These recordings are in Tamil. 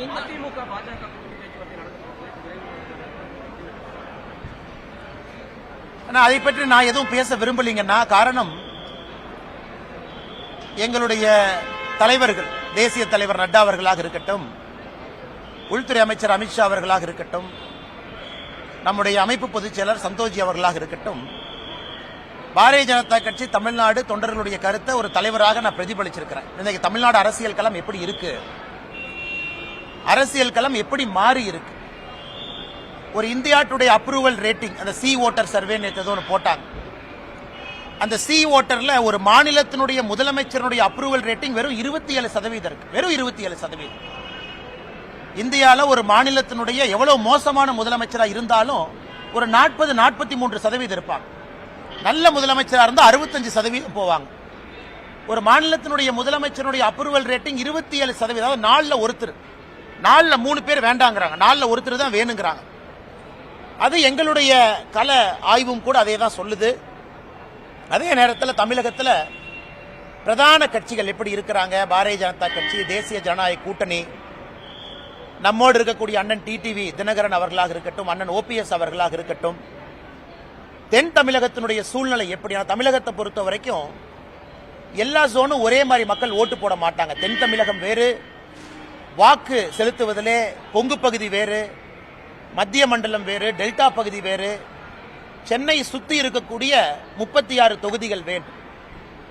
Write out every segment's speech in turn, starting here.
அதிமுக பாஜக அதை பற்றி நான் எதுவும் பேச விரும்பலீங்கன்னா காரணம் எங்களுடைய தலைவர்கள் தேசிய தலைவர் நட்டா அவர்களாக இருக்கட்டும், உள்துறை அமைச்சர் அமித்ஷா அவர்களாக இருக்கட்டும், நம்முடைய அமைப்பு பொதுச் செயலர் சந்தோஷி அவர்களாக இருக்கட்டும், பாரதிய ஜனதா கட்சி தமிழ்நாடு தொண்டர்களுடைய கருத்தை ஒரு தலைவராக நான் பிரதிபலிச்சிருக்கிறேன். இன்னைக்கு தமிழ்நாடு அரசியல் களம் எப்படி இருக்கு, அரசியல் களம் எப்படி மாறி இருக்கு. ஒரு இந்தியா டுடே அப்ரூவல் ரேட்டிங், அந்த சி ஓட்டர் சர்வே நேற்று போட்டாங்க. அந்த சி ஓட்டர்ல ஒரு மாநிலத்தினுடைய முதலமைச்சருடைய அப்ரூவல் ரேட்டிங் வெறும் 27% இருக்கு. வெறும் 27%. இந்தியாவில் ஒரு மாநிலத்தினுடைய எவ்வளவு மோசமான முதலமைச்சரா இருந்தாலும் ஒரு 40-43% இருப்பாங்க. நல்ல முதலமைச்சரா இருந்தா 65% போவாங்க. ஒரு மாநிலத்தினுடைய முதலமைச்சருடைய அப்ரூவல் ரேட்டிங் 27%. அதாவது நாலுல ஒருத்தர், நாலுல 3 பேர் வேண்டாங்கிறாங்க, நாலுல ஒருத்தர் தான் வேணுங்கிறாங்க. அது எங்களுடைய கள ஆய்வும் கூட அதே தான் சொல்லுது. அதே நேரத்தில் தமிழகத்தில் பிரதான கட்சிகள் எப்படி இருக்கிறாங்க, பாரதிய ஜனதா கட்சி, தேசிய ஜனநாயக கூட்டணி, நம்மோடு இருக்கக்கூடிய அண்ணன் டிடிவி தினகரன் அவர்களாக இருக்கட்டும், அண்ணன் ஓபிஎஸ் அவர்களாக இருக்கட்டும், தென் தமிழகத்தினுடைய சூழ்நிலை எப்படி. தமிழகத்தை பொறுத்த வரைக்கும் எல்லா ஜோனும் ஒரே மாதிரி மக்கள் ஓட்டு போட மாட்டாங்க. தென் தமிழகம் வேறு, வாக்கு செலுத்துவதிலே கொங்கு பகுதி வேறு, மத்திய மண்டலம் வேறு, டெல்டா பகுதி வேறு, சென்னை சுத்தி இருக்கக்கூடிய 36 தொகுதிகள் வேறு.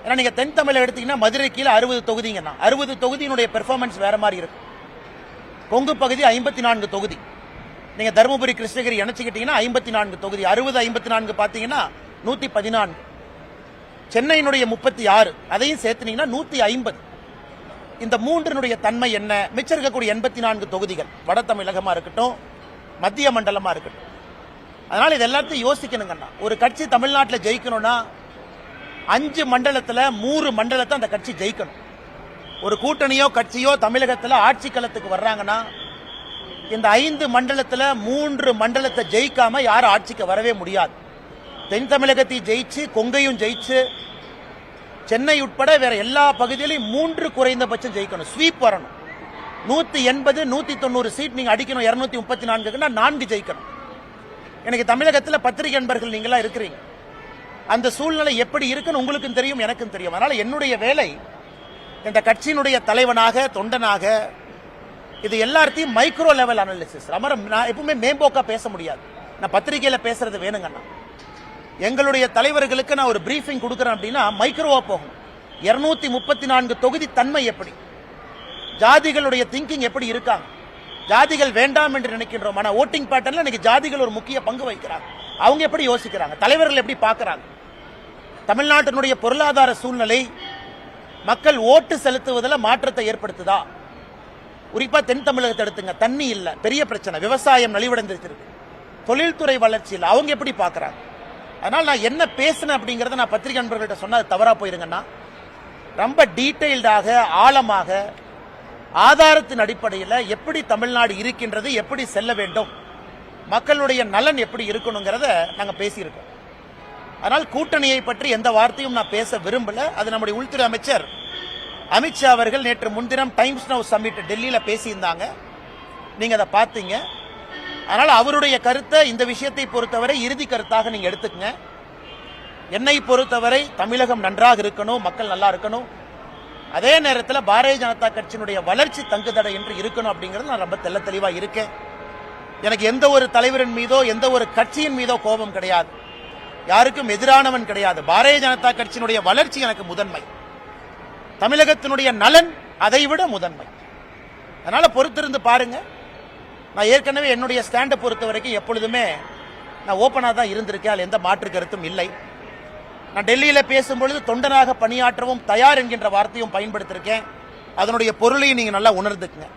ஏன்னா நீங்க தென் தமிழகம் எடுத்தீங்கன்னா மதுரை கீழே 60 தொகுதிங்கன்னா 60 தொகுதியினுடைய பெர்ஃபார்மன்ஸ் வேற மாதிரி இருக்கு. கொங்கு பகுதி 54 தொகுதி, நீங்க தருமபுரி கிருஷ்ணகிரி இணைச்சுக்கிட்டீங்கன்னா 54 தொகுதி, 60-54 பாத்தீங்கன்னா 114. சென்னையினுடைய 36 அதையும் சேர்த்துனீங்கன்னா 150. இந்த மூன்றினுடைய தன்மை என்ன? மிச்சம் இருக்கக்கூடிய 84 தொகுதிகள் வட தமிழகமா இருக்கட்டும், மத்திய மண்டலமா இருக்கட்டும். அதனால இது எல்லாத்தையும் யோசிக்கணுங்கண்ணா. ஒரு கட்சி தமிழ்நாட்டில் ஜெயிக்கணும்னா 5 மண்டலத்தில் 3 மண்டலத்தை அந்த கட்சி ஜெயிக்கணும். ஒரு கூட்டணியோ கட்சியோ தமிழகத்தில் ஆட்சி களத்துக்கு வர்றாங்கன்னா இந்த 5 மண்டலத்தில் 3 மண்டலத்தை ஜெயிக்காம யாரும் ஆட்சிக்கு வரவே முடியாது. தென் தமிழகத்தையும் ஜெயிச்சு, கொங்கையும் ஜெயிச்சு, சென்னை உட்பட வேற எல்லா பகுதியிலையும் 3 குறைந்தபட்சம் ஜெயிக்கணும். ஸ்வீப் வரணும். 180-190 சீட் நீங்க அடிக்கணும். 234க்குன்னா 4 ஜெயிக்கணும். எனக்கு தமிழகத்தில் பத்திரிகை நண்பர்கள் நீங்களா இருக்கிறீங்க. அந்த சூழ்நிலை எப்படி இருக்குன்னு உங்களுக்கும் தெரியும், எனக்கும் தெரியும். அதனால என்னுடைய வேலை இந்த கட்சியினுடைய தலைவனாக, தொண்டனாக, இது எல்லாத்தையும் மைக்ரோ லெவல் அனாலிசிஸ். நான் எப்பவுமே மேம்போக்கா பேச முடியாது. நான் பத்திரிகையில பேசுறது வேணுங்கண்ணா. எங்களுடைய தலைவர்களுக்கு நான் ஒரு பிரீஃபிங் கொடுக்கறேன் அப்படின்னா மைக்ரோவா போகணும். 234 தொகுதி தன்மை எப்படி, ஜாதிகளுடைய திங்கிங் எப்படி இருக்காங்க, ஜாதிகள் வேண்டாம் என்று நினைக்கின்றோம். ஆனா ஓட்டிங் பேட்டர்ன்ல இன்னைக்கு ஜாதிகள் ஒரு முக்கிய பங்கு வகிக்கிறாங்க. அவங்க எப்படி யோசிக்கிறாங்க, தலைவர்கள் எப்படி பார்க்கறாங்க, தமிழ்நாட்டினுடைய பொருளாதார சூழ்நிலை மக்கள் ஓட்டு செலுத்துவதில் மாற்றத்தை ஏற்படுத்துதா? குறிப்பா தென் தமிழகத்தை எடுத்துங்க, தண்ணி இல்ல, பெரிய பிரச்சனை, விவசாயம் நலிவடைந்திருக்கு, தொழில்துறை வளர்ச்சி இல்லை, அவங்க எப்படி பார்க்கறாங்க? அதனால நான் என்ன பேசினேன் அப்படிங்கறத நான் பத்திரிகை நண்பர்கள்ட்ட சொன்னா தவறா போயிருங்கன்னா, ரொம்ப டீடைல்டாக, ஆழமாக, ஆதாரத்தின் அடிப்படையில் எப்படி தமிழ்நாடு இருக்கின்றது, எப்படி செல்ல வேண்டும், மக்களுடைய நலன் எப்படி இருக்கணுங்கிறத நாங்க பேசியிருக்கோம். அதனால் கூட்டணியை பற்றி எந்த வார்த்தையும் நான் பேச விரும்பல. அது நம்முடைய உள்துறை அமைச்சர் அமித்ஷா அவர்கள் நேற்று முன்தினம் டைம்ஸ் நவ் சம்மிட் டெல்லியில பேசியிருந்தாங்க. நீங்க அதை பார்த்தீங்க. அதனால அவருடைய கருத்தை, இந்த விஷயத்தை பொறுத்தவரை இறுதி கருத்தாக நீங்க எடுத்துக்கங்க. என்னை பொறுத்தவரை தமிழகம் நன்றாக இருக்கணும், மக்கள் நல்லா இருக்கணும். அதே நேரத்தில் பாரதிய ஜனதா கட்சியினுடைய வளர்ச்சி தங்குதடை என்று இருக்கணும் அப்படிங்கிறது நான் ரொம்ப தெள்ள தெளிவா இருக்கேன். எனக்கு எந்த ஒரு தலைவரின் மீதோ எந்த ஒரு கட்சியின் மீதோ கோபம் கிடையாது, யாருக்கும் எதிரானவன் கிடையாது. பாரதிய ஜனதா கட்சியினுடைய வளர்ச்சி எனக்கு முதன்மை, தமிழகத்தினுடைய நலன் அதைவிட முதன்மை. அதனால பொறுத்திருந்து பாருங்க. நான் ஏற்கனவே என்னுடைய ஸ்டாண்டை பொறுத்த வரைக்கும் எப்பொழுதுமே நான் ஓப்பனா தான் இருந்திருக்கேன், எந்த மாற்று கருத்தும் இல்லை. நான் டெல்லியில பேசும்பொழுது தொண்டனாக பணியாற்றவும் தயார் என்கின்ற வார்த்தையும் பயன்படுத்திருக்கேன். அதனுடைய பொருளையும் நீங்க நல்லா உணர்ந்துக்குங்க.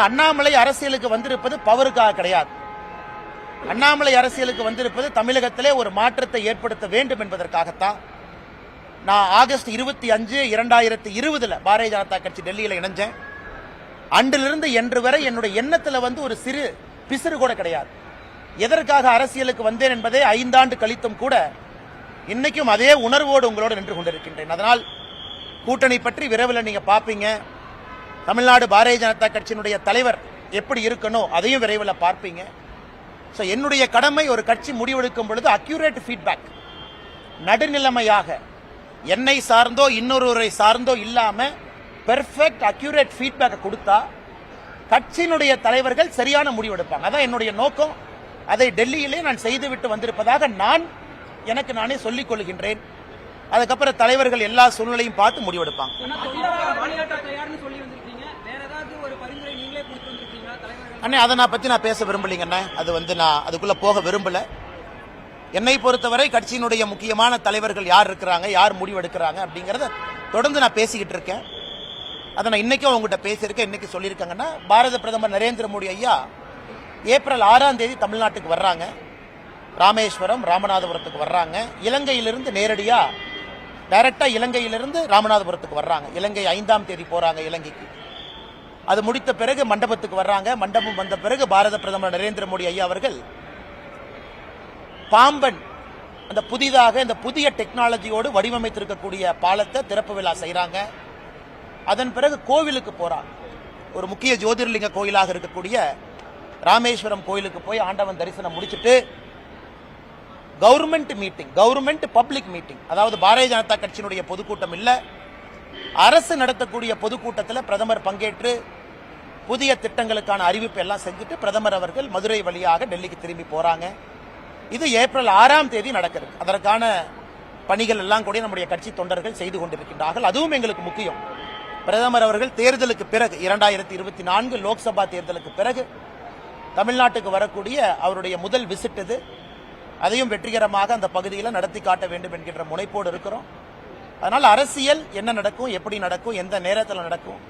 அண்ணாமலை அரசியலுக்கு வந்திருப்பது பவருக்காக கிடையாது. அண்ணாமலை அரசியலுக்கு வந்திருப்பது தமிழகத்திலே ஒரு மாற்றத்தை ஏற்படுத்த வேண்டும் என்பதற்காகத்தான். நான் ஆகஸ்ட் 25, 2020 பாரதிய ஜனதா கட்சி டெல்லியில இணைஞ்சேன். அன்றிலிருந்து இன்று வரை என்னுடைய எண்ணத்தில் ஒரு சிறு பிசிறு கூட கிடையாது. எதற்காக அரசியலுக்கு வந்தேன் என்பதை 5 ஆண்டு கழித்தும் கூட இன்னைக்கும் அதே உணர்வோடு உங்களோடு நின்று கொண்டிருக்கின்றேன். அதனால் கூட்டணி பற்றி விரைவில் நீங்க பாப்பீங்க. தமிழ்நாடு பாரதிய ஜனதா கட்சியினுடைய தலைவர் எப்படி இருக்கணும் அதையும் விரைவில் பார்ப்பீங்க. ஸோ என்னுடைய கடமை ஒரு கட்சி முடிவெடுக்கும் பொழுது அக்யூரேட் ஃபீட்பேக், நடுநிலைமையாக என்னை சார்ந்தோ இன்னொருவரை சார்ந்தோ இல்லாம பெர்ஃபெக்ட் அக்யூரேட் ஃபீட்பேக் கொடுத்தா கட்சியினுடைய தலைவர்கள் சரியான முடிவெடுப்பாங்க. அதான் என்னுடைய நோக்கம். அதை டெல்லியிலே நான் செய்துவிட்டு வந்திருப்பதாக எனக்கு நானே சொல்லிக் கொள்கின்றேன். அதுக்கப்புறம் தலைவர்கள் எல்லா சூழ்நிலையும் பார்த்து முடிவெடுப்பாங்க. அண்ணே அதை நான் பேச விரும்பலைங்க அண்ணே. அது நான் அதுக்குள்ள போக விரும்பல. என்னை பொறுத்தவரை கட்சியினுடைய முக்கியமான தலைவர்கள் யார் இருக்கிறாங்க, யார் முடிவெடுக்கிறாங்க அப்படிங்கறத தொடர்ந்து நான் பேசிக்கிட்டு இருக்கேன். அதை நான் இன்னைக்கும் உங்ககிட்ட பேசியிருக்கேன். இன்னைக்கு சொல்லியிருக்காங்கன்னா பாரத பிரதமர் நரேந்திர மோடி ஐயா ஏப்ரல் 6ஆம் தேதி தமிழ்நாட்டுக்கு வர்றாங்க. ராமேஸ்வரம் ராமநாதபுரத்துக்கு வர்றாங்க. இலங்கையிலிருந்து நேரடியா டைரக்டா இலங்கையிலிருந்து ராமநாதபுரத்துக்கு வர்றாங்க. இலங்கை 5ஆம் தேதி போறாங்க இலங்கைக்கு. அது முடித்த பிறகு மண்டபத்துக்கு வர்றாங்க. மண்டபம் வந்த பிறகு பாரத பிரதமர் நரேந்திர மோடி ஐயா அவர்கள் பாம்பன் அந்த புதிதாக இந்த புதிய டெக்னாலஜியோடு வடிவமைத்திருக்கக்கூடிய பாலத்தை திறப்பு விழா செய்யறாங்க. அதன் பிறகு கோவிலுக்கு போறாங்க. ஒரு முக்கிய ஜோதிர்லிங்க கோயிலாக இருக்கக்கூடிய ராமேஸ்வரம் கோயிலுக்கு போய் ஆண்டவன் தரிசனம் முடிச்சுட்டு கவர்மெண்ட் பப்ளிக் மீட்டிங், அதாவது பாரதிய ஜனதா கட்சியினுடைய பொதுக்கூட்டம் இல்ல, அரசு நடத்தக்கூடிய பொதுக்கூட்டத்தில் பிரதமர் பங்கேற்று புதிய திட்டங்களுக்கான அறிவிப்பு எல்லாம் செஞ்சுட்டு பிரதமர் அவர்கள் மதுரை வழியாக டெல்லிக்கு திரும்பி போறாங்க. இது ஏப்ரல் 6ஆம் தேதி நடக்கிறது. அதற்கான பணிகள் எல்லாம் கூட நம்முடைய கட்சி தொண்டர்கள் செய்து கொண்டிருக்கின்றார்கள். அதுவும் எங்களுக்கு முக்கியம். பிரதமர் அவர்கள் தேர்தலுக்கு பிறகு 2024 லோக்சபா தேர்தலுக்கு பிறகு தமிழ்நாட்டுக்கு வரக்கூடிய அவருடைய முதல் விசிட் இது. அதையும் வெற்றிகரமாக அந்த பகுதியில் நடத்தி காட்ட வேண்டும் என்கின்ற முனைப்போடு இருக்கிறோம். அதனால் அரசியல் என்ன நடக்கும், எப்படி நடக்கும், எந்த நேரத்தில் நடக்கும்,